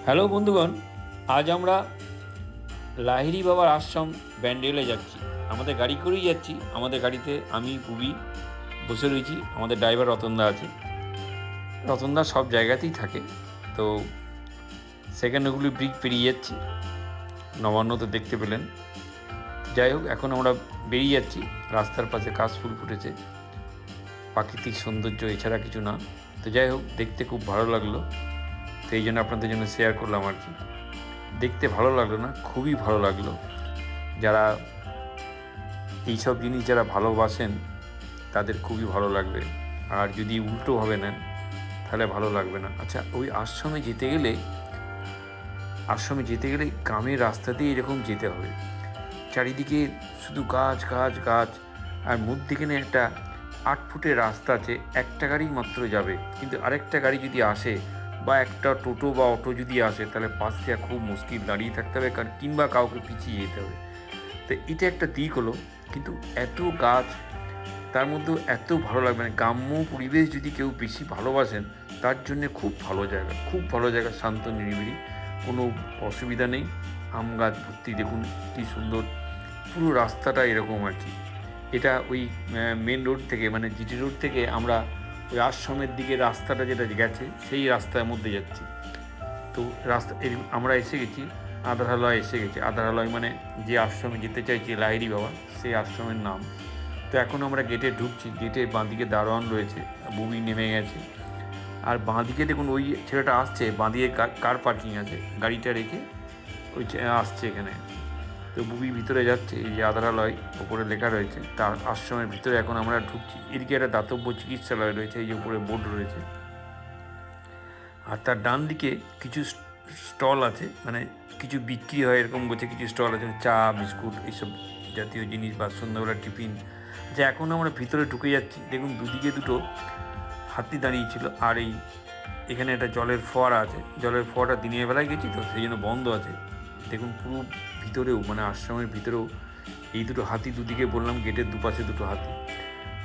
Hello বন্ধুগণ, আজ আমরা লাহিড়ী বাবার আশ্রম ব্যান্ডেলে যাচ্ছি। আমাদের গাড়ি করেই যাচ্ছি। আমাদের গাড়িতে আমি পুবি বসে রয়েছি, আমাদের ড্রাইভার রতনদা আছে। রতনদা সব জায়গাতেই থাকে। তো সেকেন্ডগুলি ব্রিজ পেরিয়ে যাচ্ছি, নবান্ন তো দেখতে পেলেন। যাই হোক, এখন আমরা বেরিয়ে যাচ্ছি। রাস্তার পাশে কাশফুল ফুটেছে, প্রাকৃতিক সৌন্দর্য, এছাড়া কিছু না। তো যাই হোক, দেখতে খুব ভালো লাগলো। তো এই জন্য আপনাদের জন্য শেয়ার করলাম আর কি। দেখতে ভালো লাগলো না, খুবই ভালো লাগলো। যারা এইসব জিনিস যারা ভালোবাসেন তাদের খুবই ভালো লাগবে, আর যদি উল্টোভাবে নেন তাহলে ভালো লাগবে না। আচ্ছা, ওই আশ্রমে যেতে গেলে গ্রামের রাস্তা দিয়ে এরকম যেতে হবে। চারিদিকে শুধু গাছ গাছ গাছ, আর মধ্যিখানে একটা 8 ফুটের রাস্তা আছে। একটা গাড়ি মাত্র যাবে, কিন্তু আরেকটা গাড়ি যদি আসে বা একটা টোটো বা অটো যদি আসে, তাহলে পাশ থেকে খুব মুশকিল, দাঁড়িয়ে থাকতে হবে, কিংবা কাউকে পিছিয়ে যেতে হবে। তো এটা একটা দিক হলো, কিন্তু এত গাছ, তার মধ্যেও এত ভালো লাগবে না। গ্রাম্য পরিবেশ যদি কেউ বেশি ভালোবাসেন, তার জন্যে খুব ভালো জায়গা, খুব ভালো জায়গা, শান্ত নিরিবিলি, কোনো অসুবিধা নেই। আম গাছ ভর্তি, দেখুন কী সুন্দর পুরো রাস্তাটা এরকম আর কি। এটা ওই মেন রোড থেকে, মানে জিটি রোড থেকে আমরা ওই আশ্রমের দিকে রাস্তাটা যেটা গেছে, সেই রাস্তার মধ্যে যাচ্ছি। তো আমরা এসে গেছি, আধারালয় এসে গেছি। আধারালয় মানে যে আশ্রমে যেতে চাইছি লাহিড়ী বাবা, সেই আশ্রমের নাম। তো এখন আমরা গেটে ঢুকছি। গেটে বাঁদিকে দারোয়ান রয়েছে, বুবি নেমে গেছে। আর বাঁদিকে দেখুন ওই ছেলেটা আসছে, বাঁদিকে কার পার্কিং আছে, গাড়িটা রেখে ওই আসছে এখানে। তো বুবি ভিতরে যাচ্ছে, এই যে আধারালয় ওপরে লেখা রয়েছে, তার আশ্রমের ভিতরে এখন আমরা ঢুকছি। এদিকে একটা দাতব্য চিকিৎসালয় রয়েছে, এই যে উপরে বোর্ড রয়েছে। আর তার ডান দিকে কিছু স্টল আছে, মানে কিছু বিক্রি হয় এরকম বলছে, কিছু স্টল আছে, চা বিস্কুট এইসব জাতীয় জিনিস, বা সন্ধ্যাবেলা টিফিন। আচ্ছা, এখন আমরা ভিতরে ঢুকে যাচ্ছি। দেখুন দুদিকে দুটো হাতি দাঁড়িয়েছিল। আর এখানে একটা জলের ফোয়ারা আছে। জলের ফোয়ারা দিনের বেলায় গেছি তো সেই জন্য বন্ধ আছে। দেখুন পুরো ভিতরেও, মানে আশ্রমের ভিতরেও এই দুটো হাতি, দুদিকে বললাম গেটের দুপাশে দুটো হাতি।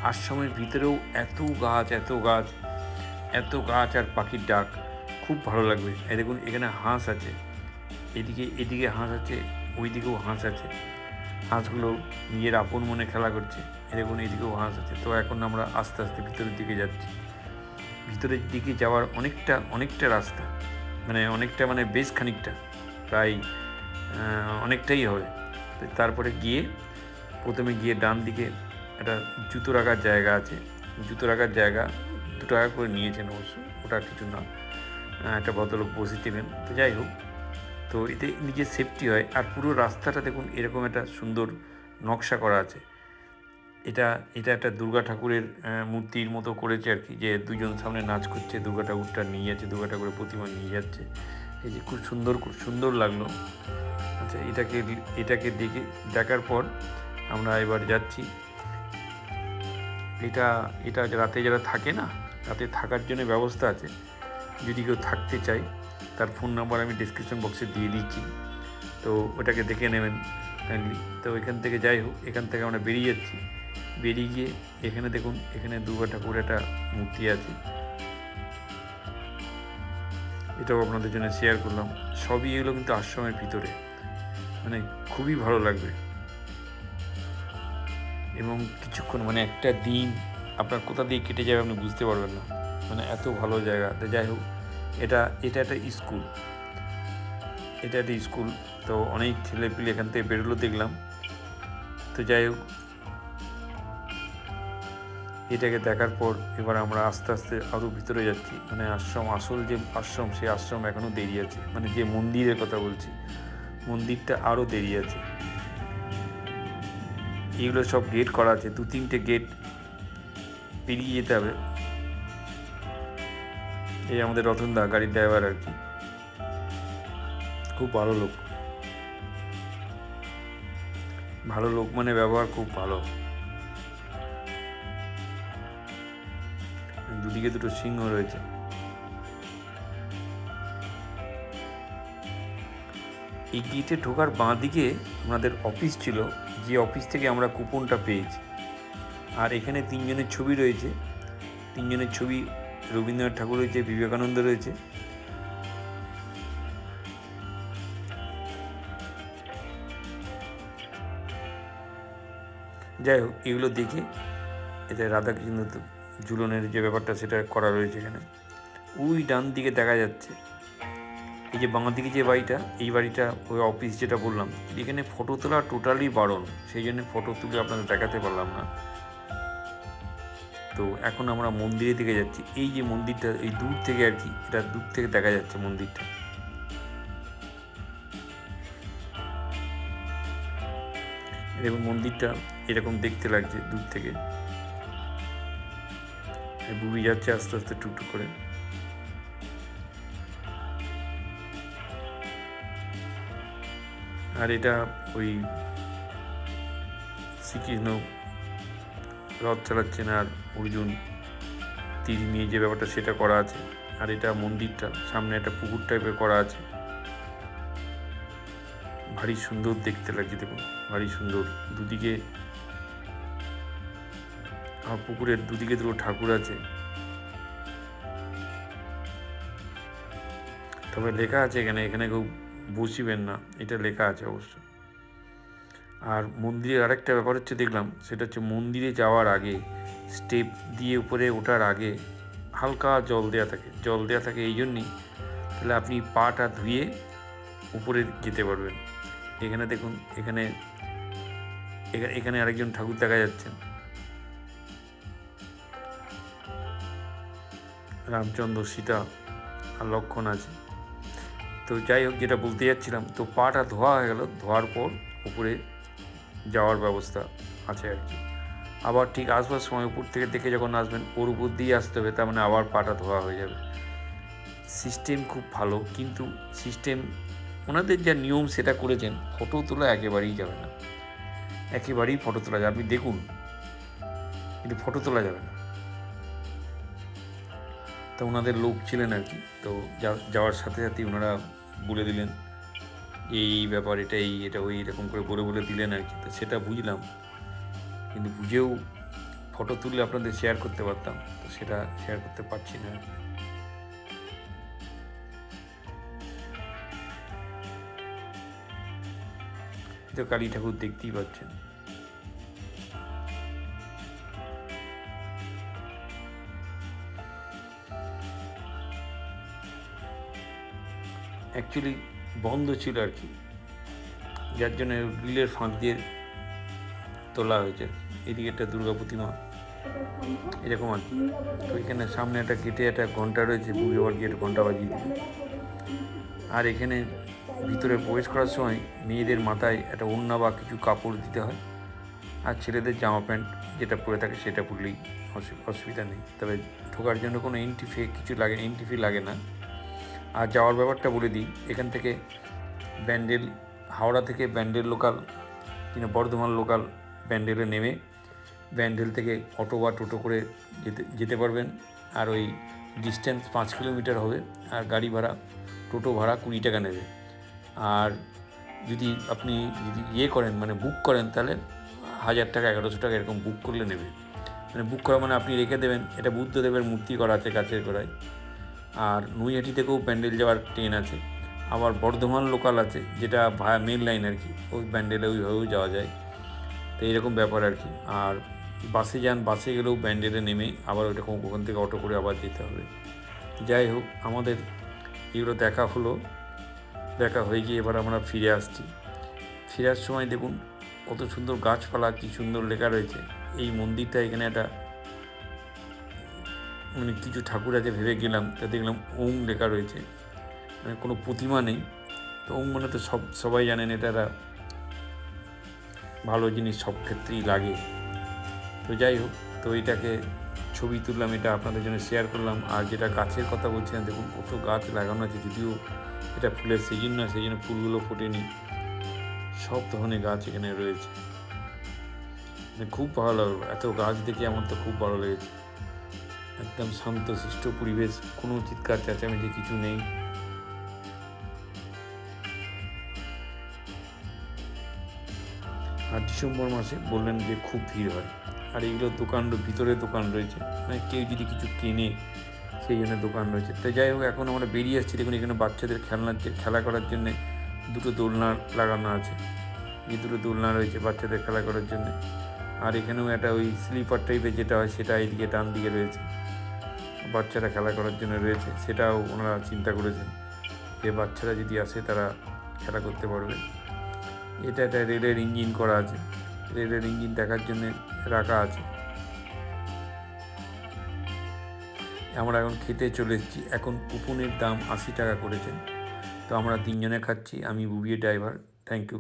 আশ্রমের ভিতরেও এত গাছ, এত গাছ, এত গাছ, আর পাখির ডাক, খুব ভালো লাগবে। এই দেখুন এখানে হাঁস আছে, এদিকে হাঁস আছে, ওই দিকেও হাঁস আছে। হাঁসগুলো নিজের আপন মনে খেলা করছে। দেখুন এইদিকেও হাঁস আছে। তো এখন আমরা আস্তে আস্তে ভিতরের দিকে যাচ্ছি। ভিতরের দিকে যাওয়ার অনেকটা রাস্তা, মানে বেশ খানিকটা, প্রায় অনেকটাই হবে। তারপরে প্রথমে গিয়ে ডান দিকে একটা জুতো রাখার জায়গা আছে। জুতো রাখার জায়গা 2 টাকা করে নিয়েছেন অবশ্য, ওটা কিছু না, একটা ভদ্রলোক বসেছিলেন। তো যাই হোক, তো এতে নিজের সেফটি হয়। আর পুরো রাস্তাটা দেখুন এরকম একটা সুন্দর নকশা করা আছে। এটা একটা দুর্গা ঠাকুরের মূর্তির মতো করেছে আর কি, যে দুজন সামনে নাচ করছে, দুর্গা ঠাকুরটা নিয়ে যাচ্ছে, দুর্গা ঠাকুরের প্রতিমা নিয়ে যাচ্ছে। এই যে খুব সুন্দর লাগলো। আচ্ছা, এটাকে দেখার পর আমরা এবার যাচ্ছি। এটা রাতে যারা থাকে না, রাতে থাকার জন্য ব্যবস্থা আছে। যদি কেউ থাকতে চায়, তার ফোন নাম্বার আমি ডিসক্রিপশন বক্সে দিয়ে দিচ্ছি, তো ওটাকে দেখে নেবেন কাইন্ডলি। তো এখান থেকে যাই হোক, এখান থেকে আমরা বেরিয়ে যাচ্ছি। বেরিয়ে গিয়ে এখানে দেখুন, এখানে দুর্গা ঠাকুর একটা মূর্তি আছে, এটাও আপনাদের জন্য শেয়ার করলাম। সবই এগুলো কিন্তু আশ্রমের ভিতরে, মানে খুবই ভালো লাগবে। এবং কিছুক্ষণ, মানে একটা দিন আপনার কোথা দিয়ে কেটে যাবে আপনি বুঝতে পারবেন না, মানে এত ভালো জায়গা। তো যাই হোক, এটা একটা স্কুল, তো অনেক ছেলেপিলে এখান থেকে বেরোলো দেখলাম। তো যাই হোক, এটাকে দেখার পর এবার আমরা আস্তে আস্তে আরও ভিতরে যাচ্ছি। মানে আসল যে আশ্রম, সেই আশ্রম এখনও দেরি আছে, মানে যে মন্দিরের কথা বলছি, মন্দিরটা আরও দেরি আছে। এগুলো সব গেট করা আছে, 2-3টে গেট পেরিয়ে যেতে হবে। এই আমাদের রতনদা, গাড়ির ড্রাইভার আর কি, খুব ভালো লোক, মানে ব্যবহার খুব ভালো। দুদিকে দুটো সিংহ রয়েছে। এই গেটে ঢোকার বাঁ দিকে আমাদের অফিস ছিল, যে অফিস থেকে আমরা কুপনটা পেয়েছি। আর এখানে 3 জনের ছবি রয়েছে, 3 জনের ছবি, রবীন্দ্রনাথ ঠাকুর রয়েছে, বিবেকানন্দ রয়েছে। যাই হোক, এগুলো দেখে এতে রাধাকৃষ্ণ ঝুলনের যে ব্যাপারটা সেটা করা রয়েছে এখানে। ওই ডান দিকে দেখা যাচ্ছে এই যে বাঁ দিকে যে বাড়িটা, এই বাড়িটা ওই অফিস যেটা বললাম, এখানে ফটো তোলা টোটালি বারণ, সেই জন্য ফটো তুলে আপনাদের দেখাতে পারলাম না। তো এখন আমরা মন্দিরের দিকে যাচ্ছি। এই যে মন্দিরটা, এই দূর থেকে আর কি, এটা দূর থেকে দেখা যাচ্ছে মন্দিরটা। এরকম মন্দিরটা এরকম দেখতে লাগছে দূর থেকে। বুবি যাচ্ছে আস্তে আস্তে টুকটুক করে। আর এটা ওই শ্রীকৃষ্ণ রথ চালাচ্ছেন আর অর্জুন তীর নিয়ে যে ব্যাপারটা সেটা করা আছে। আর এটা মন্দিরটা সামনে একটা পুকুর টাইপের করা আছে, ভারী সুন্দর দেখতে লাগছে। দেখুন ভারী সুন্দর, দুদিকে পুকুরের দুদিকে দুটো ঠাকুর আছে। তবে লেখা আছে এখানে কেউ বসিবেন না, এটা লেখা আছে অবশ্য। আর মন্দিরের আরেকটা ব্যাপার হচ্ছে দেখলাম, সেটা হচ্ছে মন্দিরে যাওয়ার আগে স্টেপ দিয়ে উপরে ওঠার আগে হালকা জল দেওয়া থাকে এই জন্যই, তাহলে আপনি পাটা ধুয়ে উপরে যেতে পারবেন। এখানে দেখুন, এখানে আরেকজন ঠাকুর দেখা যাচ্ছেন, রামচন্দ্র, সীতা আর লক্ষ্মণ আছে। তো যাই হোক, যেটা বলতে যাচ্ছিলাম, তো পাটা ধোয়া হয়ে গেল, ধোয়ার পর উপরে যাওয়ার ব্যবস্থা আছে আর কি। আবার ঠিক আসবার সময় উপর থেকে দেখে যখন আসবেন, ওর উপর দিয়ে আসতে হবে, তার মানে আবার পাটা ধোয়া হয়ে যাবে। সিস্টেম খুব ভালো, কিন্তু সিস্টেম ওনাদের যা নিয়ম সেটা করেছেন, ফটো তোলা একেবারেই যাবে না, একেবারেই ফটো তোলা যাবে, আপনি দেখুন, কিন্তু ফটো তোলা যাবে না। তো ওনাদের লোক ছিলেন আর কি, তো যাওয়ার সাথে সাথেই ওনারা বলে দিলেন এই ব্যাপার, এটা ওই এরকম করে বলে দিলেন আর কি। তো সেটা বুঝলাম, কিন্তু বুঝেও ফটো তুললে আপনাদের শেয়ার করতে পারতাম, তো সেটা শেয়ার করতে পারছি না আর কি। তো কালী ঠাকুর দেখতেই পাচ্ছেন। অ্যাকচুয়ালি বন্ধ ছিল আর কি, যার জন্য গ্রিলের ফাঁক দিয়ে তোলা হয়েছে। এদিকে একটা দুর্গা প্রতিমা এরকম আর কি। তো এখানে সামনে একটা গেটে একটা ঘন্টা রয়েছে, বুড়ি আবার গিয়ে ঘন্টা বাজিয়ে দিল। আর এখানে ভিতরে প্রবেশ করার সময় মেয়েদের মাথায় একটা ওড়না বা কিছু কাপড় দিতে হয়, আর ছেলেদের জামা প্যান্ট যেটা পরে থাকে সেটা পরলেই অসুবিধা নেই। তবে ঢোকার জন্য কোনো এন্ট্রি ফি লাগে না। আর যাওয়ার ব্যাপারটা বলে দিই, এখান থেকে হাওড়া থেকে ব্যান্ডেল লোকাল কিংবা বর্ধমান লোকাল ব্যান্ডেলে নেমে ব্যান্ডেল থেকে অটো বা টোটো করে যেতে পারবেন। আর ওই ডিস্টেন্স 5 কিলোমিটার হবে, আর গাড়ি ভাড়া টোটো ভাড়া 20 টাকা নেবে। আর যদি আপনি করেন, মানে বুক করেন, তাহলে 1000 টাকা 1100 টাকা এরকম বুক করলে নেবে। মানে বুক করা মানে আপনি রেখে দেবেন। এটা বুদ্ধদেবের মূর্তি করা আছে গাছের গোড়ায়। আর নৈহাটি থেকেও ব্যান্ডেল যাওয়ার ট্রেন আছে। আবার বর্ধমান লোকাল আছে, যেটা ভায়া মেন লাইন আর কি, ওই ব্যান্ডেলে ওইভাবেও যাওয়া যায়। তো এইরকম ব্যাপার আর কি। আর বাসে বাসে গেলেও ব্যান্ডেলে নেমে আবার ওখান থেকে অটো করে আবার যেতে হবে। যাই হোক, আমাদের এগুলো দেখা হয়ে গিয়ে এবার আমরা ফিরে আসছি। ফেরার সময় দেখুন কত সুন্দর গাছপালা, কী সুন্দর লেখা রয়েছে। এই মন্দিরটা এখানে একটা মানে কিছু ঠাকুর আছে ভেবে গেলাম, তা দেখলাম ওম লেখা রয়েছে, মানে কোনো প্রতিমা নেই। তো ওম মানে তো সবাই জানেন এটা একটা ভালো জিনিস, সব ক্ষেত্রেই লাগে। তো যাই হোক, তো এটাকে ছবি তুললাম, এটা আপনাদের জন্য শেয়ার করলাম। আর যেটা গাছের কথা বলছিলাম, দেখুন কত গাছ লাগানো আছে, যদিও এটা ফুলের সিজন না, সেই জন্য ফুলগুলো ফোটেনি, সব ধরনের গাছ এখানে রয়েছে। মানে খুব ভালো লাগলো, এত গাছ দেখে আমার তো খুব ভালো লেগেছে। একদম শান্ত শিষ্ট পরিবেশ, কোনো চিৎকার চেঁচামেচি কিছু নেই। আর ডিসেম্বর মাসে বললেন যে খুব ভিড় হয়। আর এইগুলো ভিতরে দোকান রয়েছে, মানে কেউ যদি কিছু কেনে সেই জন্য দোকান রয়েছে। তো যাই হোক, এখন আমরা বেরিয়ে আসছি। দেখুন এখানে বাচ্চাদের খেলা করার জন্যে দুটো দোলনা লাগানো আছে। এই দুটো দোলনা রয়েছে বাচ্চাদের খেলা করার জন্যে। আর এখানেও একটা ওই স্লিপার টাইপের যেটা হয় সেটা এইদিকে ডান দিকে রয়েছে, বাচ্চারা খেলা করার জন্য রয়েছে। সেটাও ওনারা চিন্তা করেছেন যে বাচ্চারা যদি আসে তারা খেলা করতে পারবে। এটা একটা রেলের ইঞ্জিন করা আছে, রেলের ইঞ্জিন দেখার জন্য রাখা আছে। আমরা এখন খেতে চলে এসেছি। এখন কুপনের দাম 80 টাকা করেছেন। তো আমরা 3 জনে খাচ্ছি, আমি বুবিয়ে ড্রাইভার। Thank you.